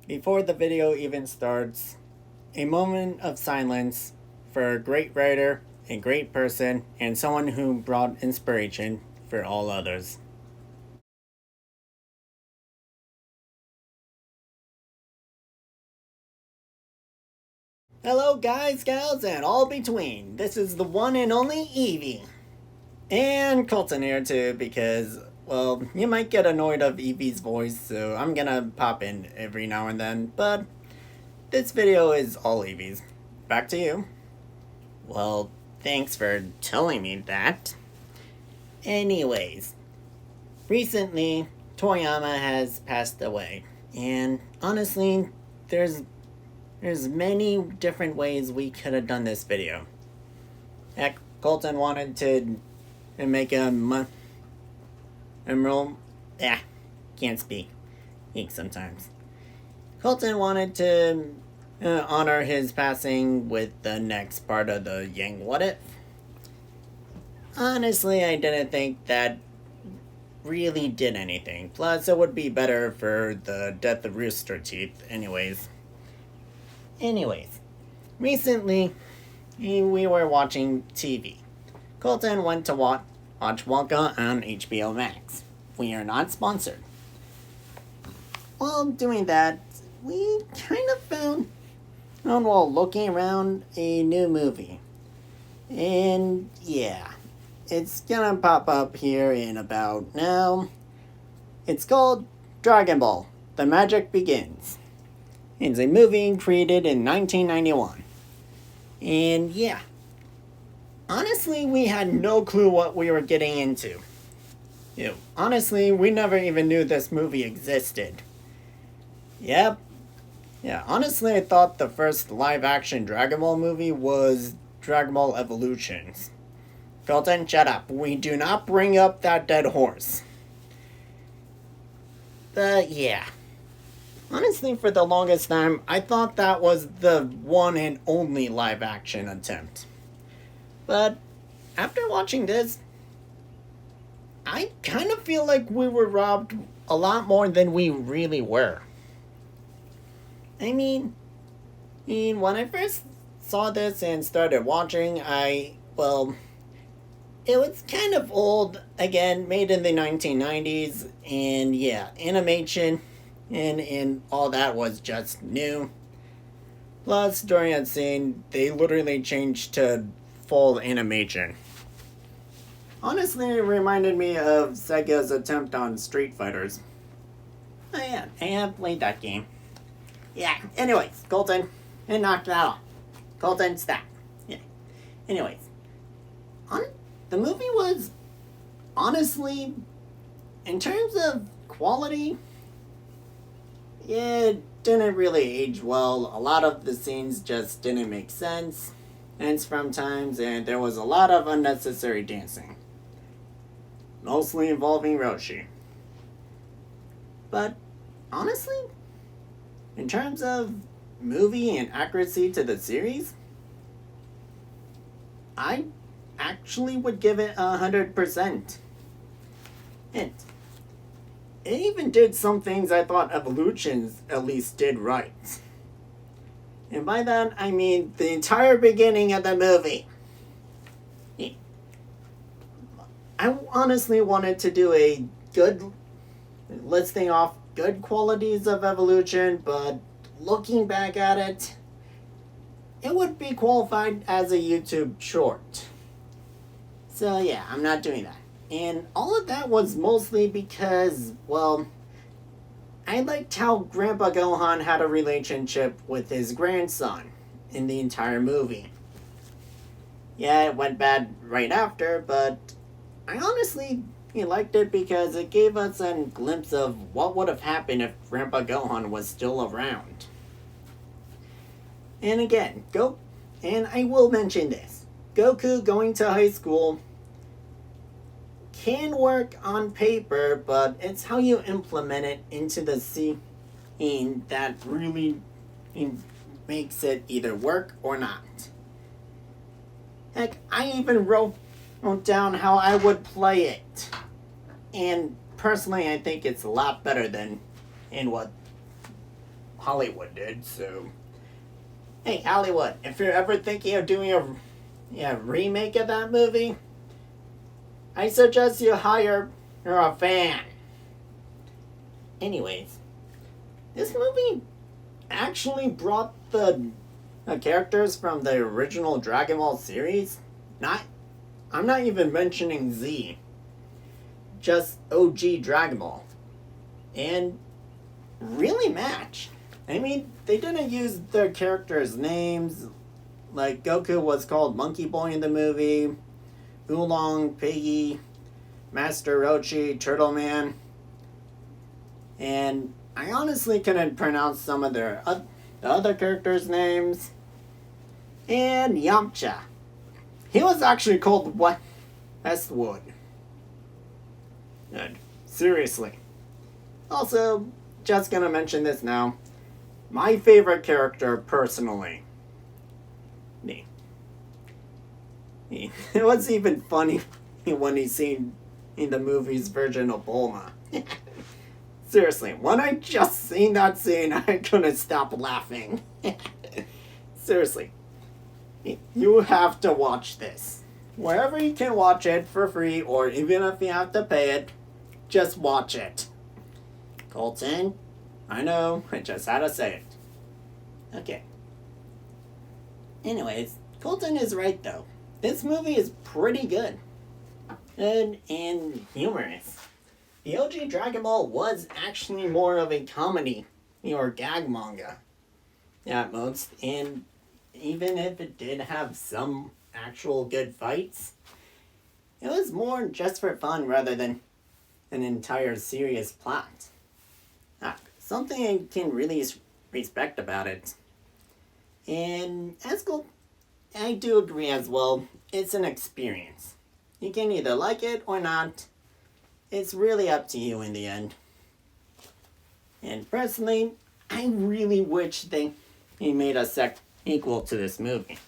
Before the video even starts, a moment of silence for a great writer, a great person, and someone who brought inspiration for all others. Hello, guys, gals, and all between. This is the one and only Eevee. And Colton here, too, because, well, you might get annoyed of Eevee's voice, so I'm gonna pop in every now and then, but this video is all Eevee's. Back to you. Well, thanks for telling me that. Anyways, recently, Toriyama has passed away, and honestly, there's many different ways we could have done this video. Heck, Colton wanted to make a emerald. Can't speak sometimes. Colton wanted to honor his passing with the next part of the Yang What If. Honestly, I didn't think that really did anything. Plus, it would be better for the death of Rooster Teeth anyways. Recently, we were watching TV. Colton went to watch Wonka on HBO Max. We are not sponsored. While doing that, we kind of found while looking around a new movie. And yeah, it's gonna pop up here in about now. It's called Dragon Ball, The Magic Begins. It's a movie created in 1991. And yeah, honestly, we had no clue what we were getting into. Honestly, we never even knew this movie existed. Yep. Yeah, honestly, I thought the first live-action Dragon Ball movie was Dragon Ball Evolutions. Colton, shut up. We do not bring up that dead horse. But yeah. Honestly, for the longest time, I thought that was the one and only live-action attempt. But after watching this, I kind of feel like we were robbed a lot more than we really were. I mean, when I first saw this and started watching, it was kind of old, again, made in the 1990s, and yeah, animation and all that was just new. Plus, during that scene, they literally changed to full animation. Honestly, it reminded me of Sega's attempt on Street Fighters. Oh yeah, I have played that game. Yeah, anyways, Colton, and knock that off. Colton, stop. Yeah. Anyways, the movie was, honestly, in terms of quality, it didn't really age well. A lot of the scenes just didn't make sense. And from times, and there was a lot of unnecessary dancing. Mostly involving Roshi. But, honestly, in terms of movie and accuracy to the series, I actually would give it 100%. And it even did some things I thought Evolutions at least did right. And by that, I mean the entire beginning of the movie. I honestly wanted to do a good listing off good qualities of Evolution, but looking back at it, it would be qualified as a YouTube short. So yeah, I'm not doing that. And all of that was mostly because, I liked how Grandpa Gohan had a relationship with his grandson in the entire movie. Yeah, it went bad right after, but I honestly liked it because it gave us a glimpse of what would have happened if Grandpa Gohan was still around. And again, and I will mention this, Goku going to high school can work on paper, but it's how you implement it into the scene that really makes it either work or not. Heck, I even wrote down how I would play it. And personally, I think it's a lot better than in what Hollywood did, so... Hey, Hollywood, if you're ever thinking of doing a remake of that movie, I suggest you hire a fan. Anyways, this movie actually brought the characters from the original Dragon Ball series. I'm not even mentioning Z. Just OG Dragon Ball. And really matched. I mean, they didn't use their characters' names. Like, Goku was called Monkey Boy in the movie. Oolong, Piggy, Master Roshi, Turtle Man. And I honestly couldn't pronounce some of the other characters' names. And Yamcha. He was actually called Westwood. And seriously. Also, just gonna mention this now. My favorite character, personally. Me. It was even funny when he seen in the movie's version of Bulma. Seriously, when I just seen that scene, I couldn't stop laughing. Seriously. You have to watch this. Wherever you can watch it for free, or even if you have to pay it, just watch it. Colton, I know, I just had to say it. Okay. Anyways, Colton is right though. This movie is pretty good. Good and humorous. The OG Dragon Ball was actually more of a comedy or gag manga at most, and even if it did have some actual good fights, it was more just for fun rather than an entire serious plot. Something I can really respect about it. And I do agree as well, it's an experience. You can either like it or not. It's really up to you in the end. And personally, I really wish he made a sequel to this movie.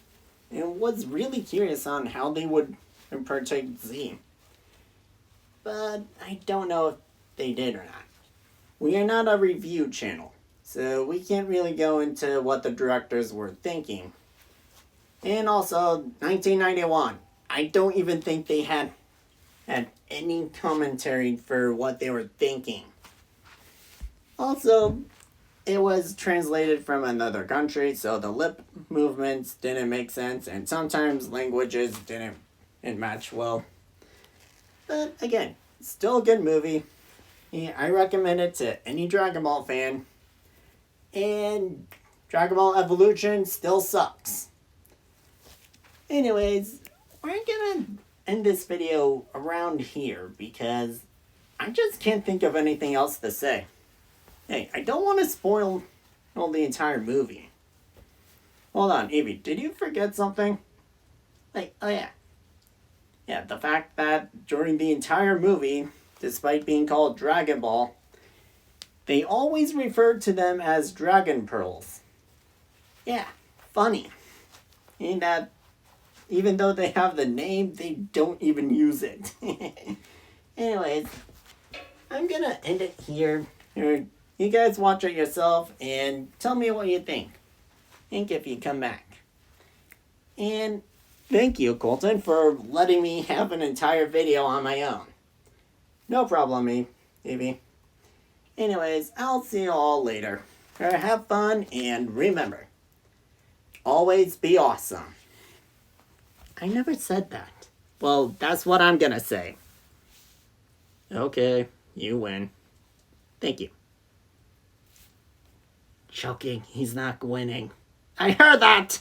And was really curious on how they would portray Z. But I don't know if they did or not. We are not a review channel, so we can't really go into what the directors were thinking. And also, 1991. I don't even think they had any commentary for what they were thinking. Also, it was translated from another country, so the lip movements didn't make sense, and sometimes languages didn't match well. But again, still a good movie. Yeah, I recommend it to any Dragon Ball fan. And Dragon Ball Evolution still sucks. Anyways, we're gonna end this video around here because I just can't think of anything else to say. Hey, I don't want to spoil the entire movie. Hold on, Eevee, did you forget something? Like, oh yeah. Yeah, the fact that during the entire movie, despite being called Dragon Ball, they always referred to them as Dragon Pearls. Yeah, funny. In that, even though they have the name, they don't even use it. Anyways, I'm gonna end it here. You guys watch it yourself and tell me what you think. If you come back. And thank you, Colton, for letting me have an entire video on my own. No problem, Eevee. Anyways, I'll see you all later. Have fun, and remember, always be awesome. I never said that. Well, that's what I'm gonna say. Okay, you win. Thank you. Choking, he's not winning. I heard that!